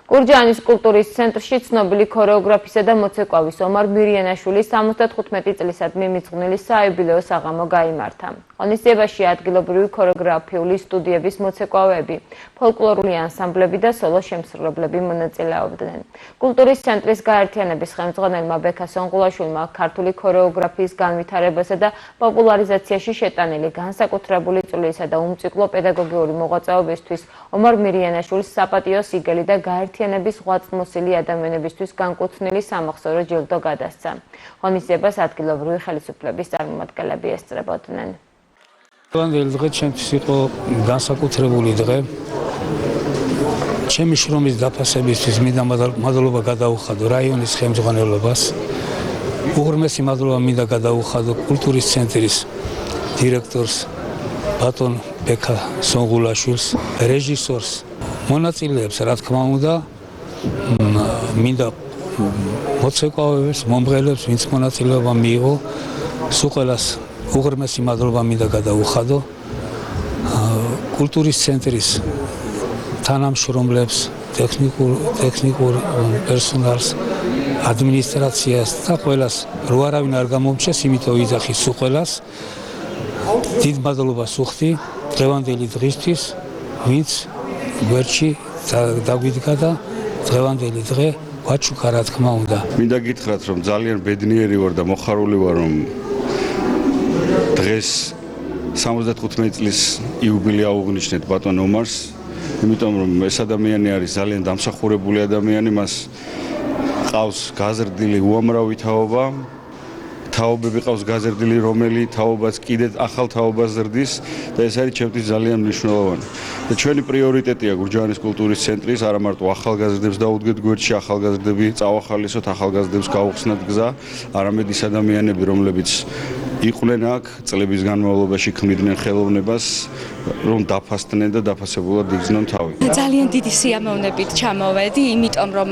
გურჯაანის კულტურის ცენტრში ცნობილი ქორეოგრაფისა და მოცეკვავის ომარ მირიანაშვილის 75 წლისადმი მიძღვნილი საიუბილეო საღამო გაიმართა. ღონისძიებაში ადგილობრივი ქორეოგრაფიული სტუდიების მოცეკვავეები, ფოლკლორული ანსამბლები და სოლო შემსრულებლები მონაწილეობდნენ. კულტურის ცენტრის გაერთიანების ხელმძღვანელმა ბექა სონღულაშვილმა ქართული ქორეოგრაფიის განვითარებასა და პოპულარიზაციაში შეტანილი განსაკუთრებული წვლილისა და უმციკლო პედაგოგიური მოღვაწეობისთვის ომარ მირიანაშვილის საპატიო სიგელი და გაერთიანების ღვაწლმოსილი ადამიანებისთვის განკუთვნილი სამახსოვრო ჯილდო გადასცა. ღონისძიებას ადგილობრივი ხელისუფლების წარმომადგენლები ესწრებოდნენ. დღევანდელი დღე ჩემთვის იყო განსაკუთრებული დღე. ჩემი შრომის დაფასებისთვის მინდა მადლობა გადაუხადო რაიონის ხელმძღვანელობას. უღრმესი მადლობა მინდა გადაუხადო კულტურის ცენტრის დირექტორს ბატონ ბექა სონღულაშვილს, რეჟისორს, მონაწილეებს, რა თქმა უნდა, მინდა მოცეკვავეებს, მომღერლებს, ვინც მონაწილეობა მიიღო, სულ ყველას უღრმესი მადლობა მინდა გადაუხადო. კულტურის ცენტრის თანამშრომლებს, ტექნიკურ პერსონალს, ადმინისტრაციას და ყველას, რო არავინ არ გამომჩეს, იმიტომ ვიძახი სულ ყველას. დიდ მადლობას ვუხდი დღევანდელი დღისთვის, ვინც გვერდში დაგვიდგა და დღევანდელი დღე ვაჩუქა, რა თქმა უნდა. მინდა გითხრათ, რომ ძალიან ბედნიერი ვარ და მოხარული ვარ, რომ დღეს 75 წლის იუბილეა უღნიშნეთ ბატონ ომარს, იმიტომ რომ ეს ადამიანი არის ძალიან დამსახურებული ადამიანი, მას ყავს გაზრდილი უამრავი თაობა. თაობები ყავს გაზრდილი, რომელი თაობაც კიდე ახალ თაობას ზრდის და ეს არის ჩემთვის ძალიან მნიშვნელოვანი. და ჩვენი პრიორიტეტია გურჯაანის კულტურის ცენტრის არა მარტო ახალგაზრდებს დაუდგეთ გვერდში, ახალგაზრდები წავახალისოთ, ახალგაზრდებს გაუხსნათ გზა, არამედ ის ადამიანები, რომლებიც იყვნენ აქ წლების განმავლობაში, ქმნიდნენ ხელოვნებას, რომ დაფასდნენ და დაფასებულად იგრძნონ თავი. ძალიან დიდი სიამოვნებით ჩამოვედი, იმიტომ რომ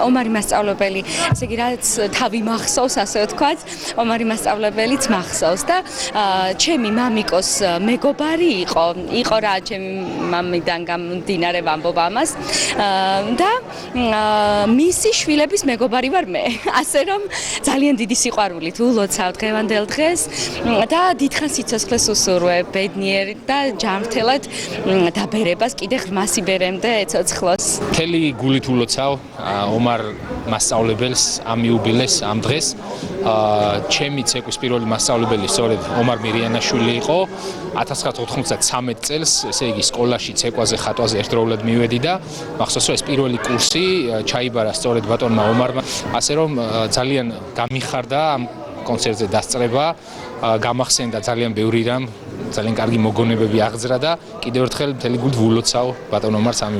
ომარი მასწავლებელი, ესე იგი რაც თავი მახსოვს, ასე ვთქვათ, ომარი მასწავლებელიც მახსოვს და ჩემი მამიკოს მეგობარი იყო რა ჩემი მამიდან გამომდინარე ვამბობ ამას და მისი შვილების მეგობარი ვარ მე. ასე რომ ძალიან დიდი სიყვარულით ულოცავ დღევანდელ დღეს და დიდხანს სიცოცხლეს უსურვებ, ბედნიერ და ჯანმრთელად დაბერებას კიდე ღრმა სიბერემდე ეცოცხლოს. მთელი გულით ულოცავ ომარ მასწავლებელს ამ იუბილეს, ამ დღეს. ჩემი ცეკვის პირველი მასწავლებელი სწორედ ომარ მირიანაშვილი იყო. 1993 წელს, ესე იგი სკოლაში ცეკვაზე, ხატვაზე ერთდროულად მივედი და მახსოვს, რომ ეს პირველი კურსი ჩაიბარა სწორედ ბატონმა ომარმა. ასე რომ ძალიან გამიხარდა ამ კონცერტზე დასწრება, გამახსენდა ძალიან ბევრი რამ, ძალიან კარგი მოგონებები აღძრა და კიდევ ერთხელ მთელი გულით ულოცავ ბატონ ომარს ამ